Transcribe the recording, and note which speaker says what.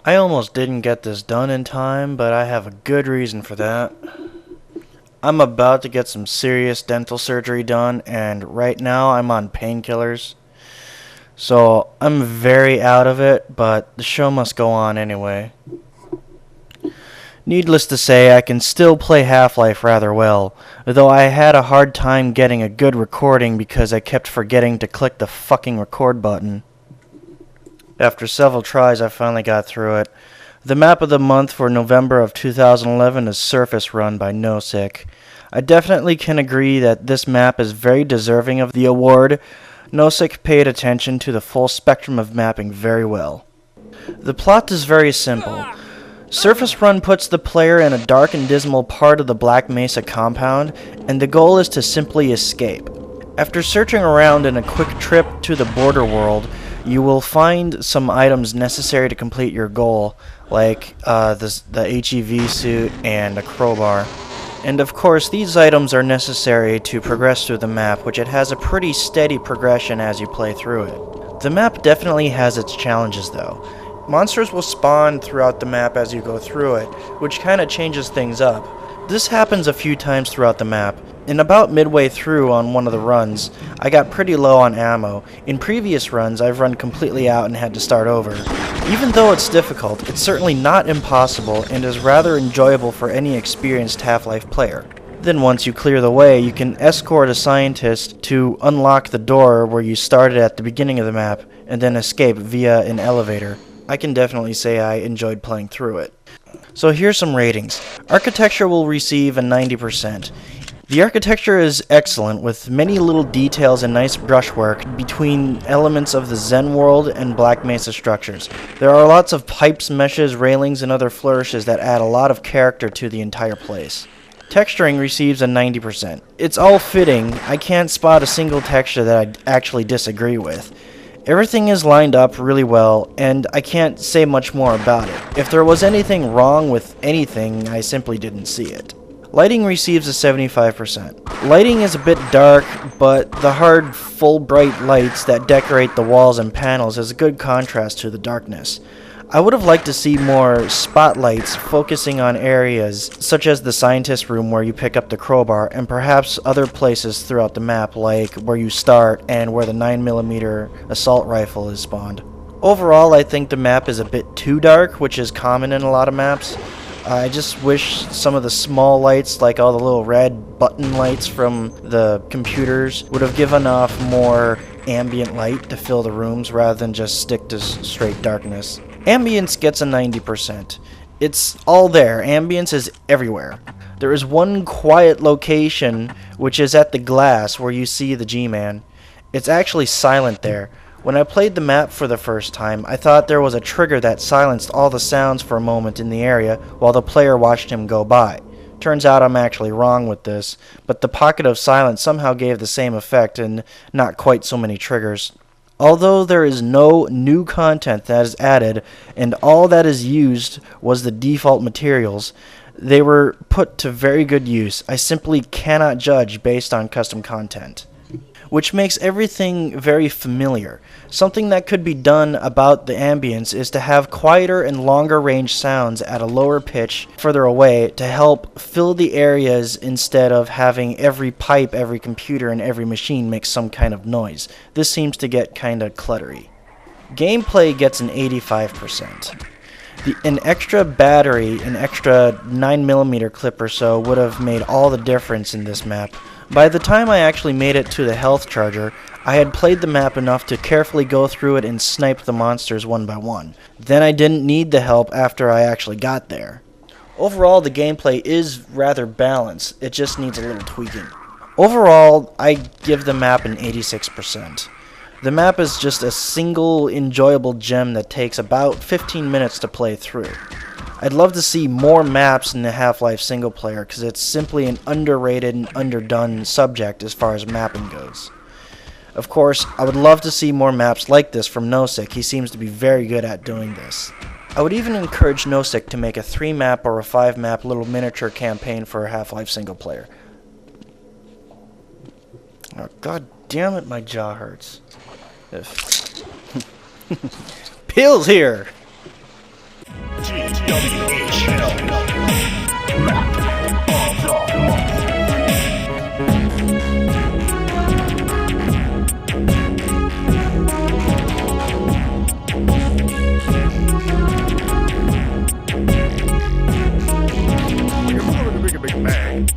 Speaker 1: I almost didn't get this done in time, but I have a good reason for that. I'm about to get some serious dental surgery done, and right now I'm on painkillers. So I'm very out of it, but the show must go on anyway. Needless to say, I can still play Half-Life rather well, though I had a hard time getting a good recording because I kept forgetting to click the fucking record button. After several tries, I finally got through it. The map of the month for November of 2011 is Surface Run by NoSick. I definitely can agree that this map is very deserving of the award. NoSick paid attention to the full spectrum of mapping very well. The plot is very simple. Surface Run puts the player in a dark and dismal part of the Black Mesa compound, and the goal is to simply escape. After searching around in a quick trip to the border world, you will find some items necessary to complete your goal, like the HEV suit and a crowbar. And of course, these items are necessary to progress through the map, which it has a pretty steady progression as you play through it. The map definitely has its challenges though. Monsters will spawn throughout the map as you go through it, which kinda changes things up. This happens a few times throughout the map. In about midway through on one of the runs, I got pretty low on ammo. In previous runs, I've run completely out and had to start over. Even though it's difficult, it's certainly not impossible and is rather enjoyable for any experienced Half-Life player. Then once you clear the way, you can escort a scientist to unlock the door where you started at the beginning of the map, and then escape via an elevator. I can definitely say I enjoyed playing through it. So here's some ratings. Architecture will receive a 90%. The architecture is excellent, with many little details and nice brushwork between elements of the Zen world and Black Mesa structures. There are lots of pipes, meshes, railings, and other flourishes that add a lot of character to the entire place. Texturing receives a 90%. It's all fitting. I can't spot a single texture that I actually disagree with. Everything is lined up really well, and I can't say much more about it. If there was anything wrong with anything, I simply didn't see it. Lighting receives a 75%. Lighting is a bit dark, but the hard, full bright lights that decorate the walls and panels is a good contrast to the darkness. I would have liked to see more spotlights focusing on areas such as the scientist room where you pick up the crowbar, and perhaps other places throughout the map like where you start and where the 9mm assault rifle is spawned. Overall, I think the map is a bit too dark, which is common in a lot of maps. I just wish some of the small lights, like all the little red button lights from the computers, would have given off more ambient light to fill the rooms rather than just stick to straight darkness. Ambience gets a 90%. It's all there. Ambience is everywhere. There is one quiet location, which is at the glass where you see the G-Man. It's actually silent there. When I played the map for the first time, I thought there was a trigger that silenced all the sounds for a moment in the area while the player watched him go by. Turns out I'm actually wrong with this, but the pocket of silence somehow gave the same effect and not quite so many triggers. Although there is no new content that is added and all that is used was the default materials, they were put to very good use. I simply cannot judge based on custom content, which makes everything very familiar. Something that could be done about the ambience is to have quieter and longer range sounds at a lower pitch further away to help fill the areas instead of having every pipe, every computer, and every machine make some kind of noise. This seems to get kinda cluttery. Gameplay gets an 85%. An extra battery, an extra 9mm clip or so would have made all the difference in this map. By the time I actually made it to the health charger, I had played the map enough to carefully go through it and snipe the monsters one by one. Then I didn't need the help after I actually got there. Overall, the gameplay is rather balanced, it just needs a little tweaking. Overall, I give the map an 86%. The map is just a single enjoyable gem that takes about 15 minutes to play through. I'd love to see more maps in the Half-Life single player, because it's simply an underrated and underdone subject as far as mapping goes. Of course, I would love to see more maps like this from Nosek. He seems to be very good at doing this. I would even encourage Nosek to make a 3-map or a 5-map little miniature campaign for a Half-Life single player. Oh, God damn it, my jaw hurts. Pills here!
Speaker 2: TWHL. Your mother to make a big bang.